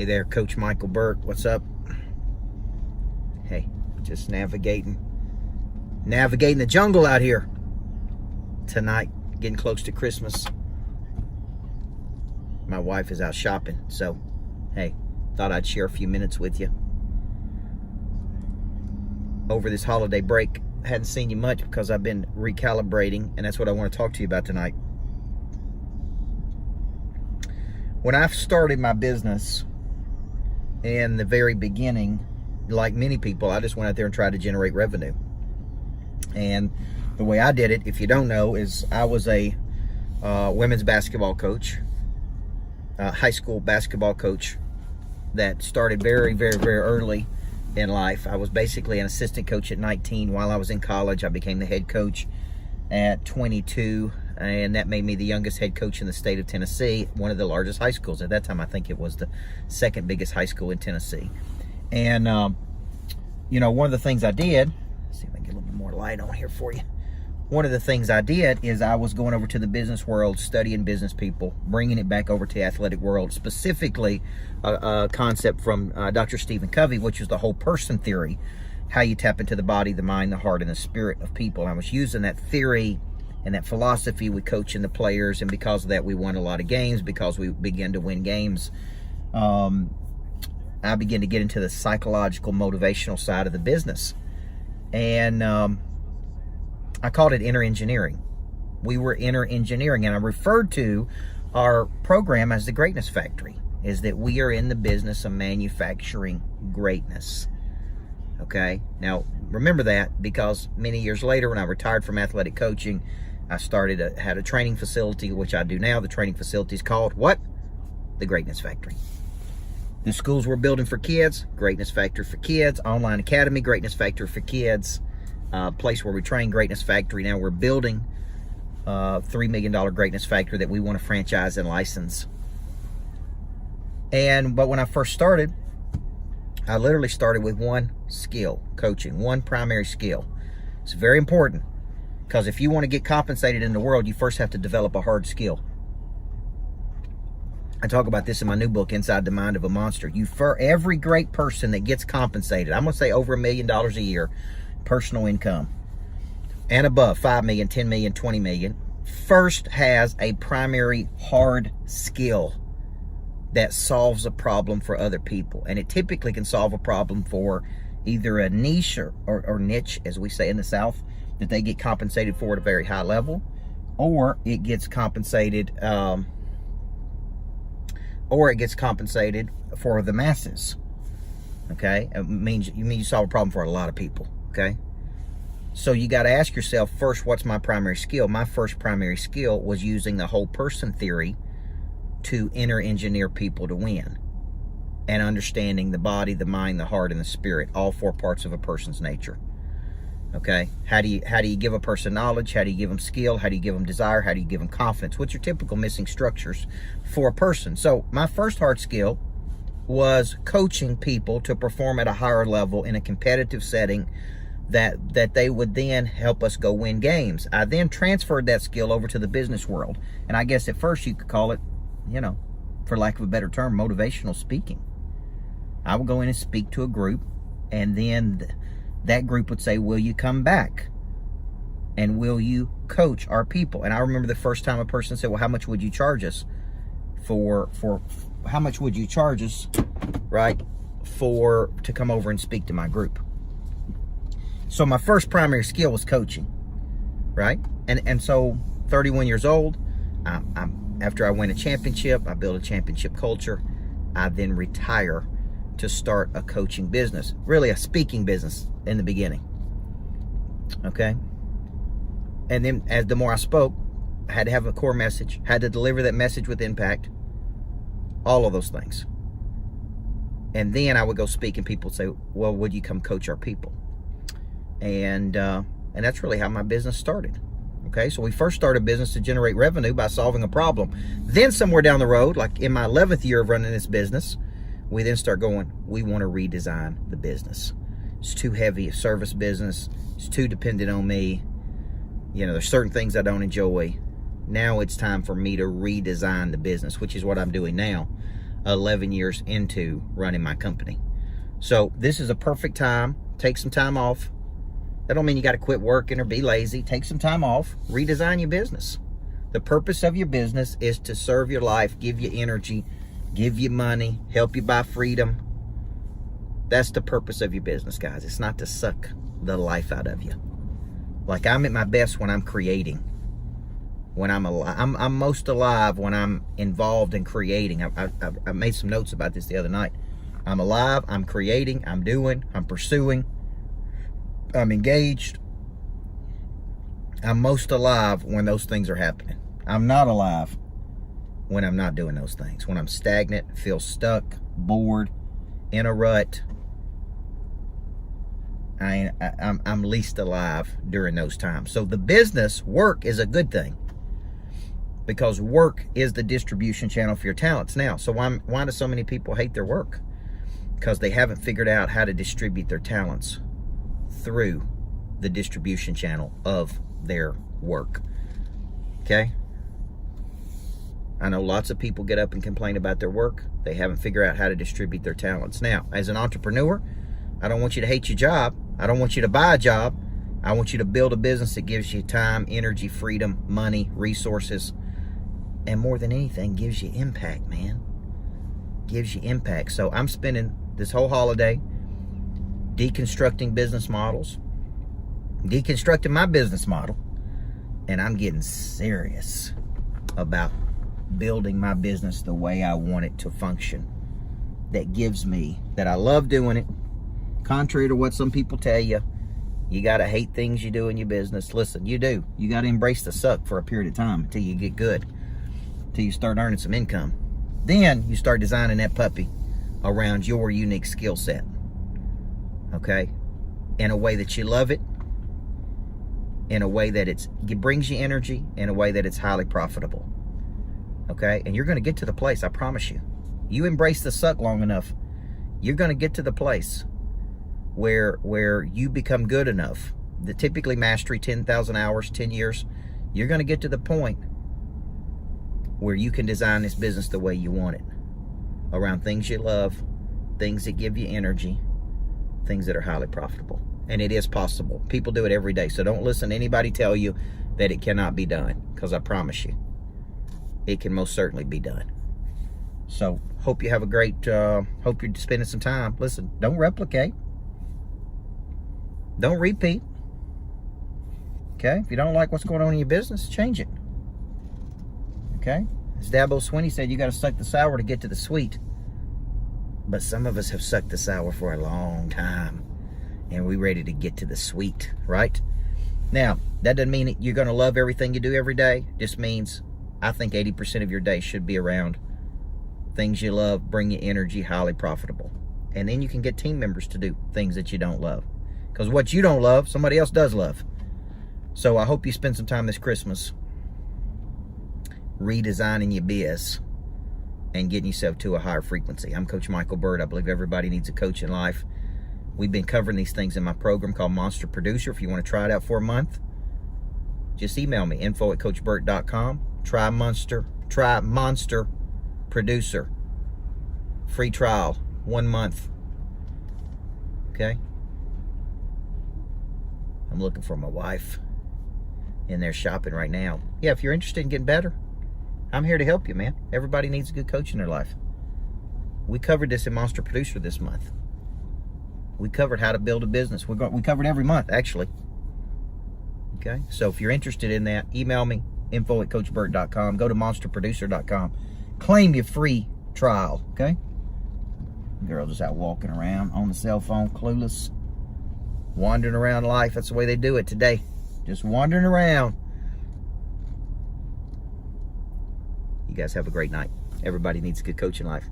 Hey there, Coach Michael Burt. What's up? Hey, just navigating the jungle out here tonight, getting close to Christmas. My wife is out shopping, so hey, thought I'd share a few minutes with you. Over this holiday break, hadn't seen you much because I've been recalibrating, and that's what I want to talk to you about tonight. When I started my business in the very beginning, like many people, I just went out there and tried to generate revenue. And the way I did it, if you don't know, is I was a women's basketball coach, high school basketball coach that started very, very, very early in life. I was basically an assistant coach at 19. While I was in college, I became the head coach at 22, and that made me the youngest head coach in the state of Tennessee, one of the largest high schools. At that time, I think it was the second biggest high school in Tennessee. And, one of the things I did, let's see if I can get a little bit more light on here for you. One of the things I did is I was going over to the business world, studying business people, bringing it back over to the athletic world, specifically a concept from Dr. Stephen Covey, which is the whole person theory, how you tap into the body, the mind, the heart, and the spirit of people. And I was using that theory and that philosophy with coaching the players, and because of that, we won a lot of games. Because we began to win games, I began to get into the psychological, motivational side of the business. And I called it inner engineering. We were inner engineering, and I referred to our program as the Greatness Factory, is that we are in the business of manufacturing greatness. Okay? Now, remember that, because many years later, when I retired from athletic coaching, I had a training facility, which I do now. The training facility is called what? The Greatness Factory. The schools we're building for kids, Greatness Factory for Kids. Online Academy, Greatness Factory for Kids. Place where we train, Greatness Factory. Now we're building a $3 million Greatness Factory that we want to franchise and license. But when I first started, I literally started with one skill, coaching, one primary skill. It's very important, because if you want to get compensated in the world, you first have to develop a hard skill. I talk about this in my new book, Inside the Mind of a Monster. For every great person that gets compensated, I'm going to say over $1 million a year, personal income, and above, 5 million, 10 million, 20 million, first has a primary hard skill that solves a problem for other people. And it typically can solve a problem for either a niche or niche, as we say in the South, that they get compensated for at a very high level, or it gets compensated for the masses. Okay? It means you solve a problem for a lot of people. Okay? So you got to ask yourself, first, what's my primary skill? My first primary skill was using the whole person theory to inner engineer people to win, and understanding the body, the mind, the heart, and the spirit, all four parts of a person's nature. Okay? How do you give a person knowledge? How do you give them skill? How do you give them desire? How do you give them confidence? What's your typical missing structures for a person? So my first hard skill was coaching people to perform at a higher level in a competitive setting, that they would then help us go win games. I then transferred that skill over to the business world. And I guess at first you could call it, for lack of a better term, motivational speaking. I would go in and speak to a group, and then that group would say, will you come back? And will you coach our people? And I remember the first time a person said, well, how much would you charge us right, to come over and speak to my group? So my first primary skill was coaching, right? And so 31 years old, after I win a championship, I build a championship culture. I then retire to start a coaching business, really a speaking business in the beginning. Okay? And then as the more I spoke, I had to have a core message, had to deliver that message with impact, all of those things. And then I would go speak, and people would say, well, would you come coach our people? And that's really how my business started. Okay, so we first started a business to generate revenue by solving a problem. Then somewhere down the road, like in my 11th year of running this business, we then start going, we want to redesign the business. It's too heavy a service business. It's too dependent on me. There's certain things I don't enjoy. Now it's time for me to redesign the business, which is what I'm doing now. 11 years into running my company. So this is a perfect time. Take some time off. That don't mean you got to quit working or be lazy. Take some time off. Redesign your business. The purpose of your business is to serve your life, give you energy, give you money, help you buy freedom. That's the purpose of your business, guys. It's not to suck the life out of you. Like, I'm at my best when I'm creating. When I'm alive. I'm most alive when I'm involved in creating. I made some notes about this the other night. I'm alive, I'm creating, I'm doing, I'm pursuing, I'm engaged. I'm most alive when those things are happening. I'm not alive when I'm not doing those things. When I'm stagnant, feel stuck, bored, in a rut. I'm least alive during those times. So the business, work is a good thing, because work is the distribution channel for your talents. Now, so why do so many people hate their work? Because they haven't figured out how to distribute their talents through the distribution channel of their work. Okay? I know lots of people get up and complain about their work. They haven't figured out how to distribute their talents. Now, as an entrepreneur, I don't want you to hate your job. I don't want you to buy a job. I want you to build a business that gives you time, energy, freedom, money, resources, and more than anything, gives you impact, man. Gives you impact. So I'm spending this whole holiday deconstructing business models, deconstructing my business model, and I'm getting serious about building my business the way I want it to function. That gives me, that I love doing it. Contrary to what some people tell you, you got to hate things you do in your business. Listen, you do. You got to embrace the suck for a period of time until you get good, until you start earning some income. Then you start designing that puppy around your unique skill set. Okay? In a way that you love it, in a way that it brings you energy, in a way that it's highly profitable. Okay? And you're going to get to the place, I promise you. You embrace the suck long enough, you're going to get to the place where you become good enough. The typically mastery, 10,000 hours, 10 years. You're going to get to the point where you can design this business the way you want it, around things you love, things that give you energy, things that are highly profitable. And it is possible. People do it every day. So don't listen to anybody tell you that it cannot be done, because I promise you, it can most certainly be done. So hope you have a great, hope you're spending some time. Listen, don't replicate. Don't repeat. Okay? If you don't like what's going on in your business, change it. Okay? As Dabo Swinney said, you got to suck the sour to get to the sweet. But some of us have sucked the sour for a long time, and we're ready to get to the sweet, right? Now, that doesn't mean that you're going to love everything you do every day. It just means I think 80% of your day should be around things you love, bring you energy, highly profitable. And then you can get team members to do things that you don't love. Because what you don't love, somebody else does love. So I hope you spend some time this Christmas redesigning your biz and getting yourself to a higher frequency. I'm Coach Michael Burt. I believe everybody needs a coach in life. We've been covering these things in my program called Monster Producer. If you want to try it out for a month, just email me, info@coachburt.com. Try Monster Producer. Free trial, 1 month. Okay? I'm looking for my wife in there shopping right now. Yeah, if you're interested in getting better, I'm here to help you, man. Everybody needs a good coach in their life. We covered this in Monster Producer this month. We covered how to build a business. We covered every month, actually. Okay? So if you're interested in that, email me, info@coachburt.com. Go to monsterproducer.com. Claim your free trial, okay? Girl just out walking around on the cell phone, clueless, wandering around life. That's the way they do it today. Just wandering around. You guys have a great night. Everybody needs a good coach in life.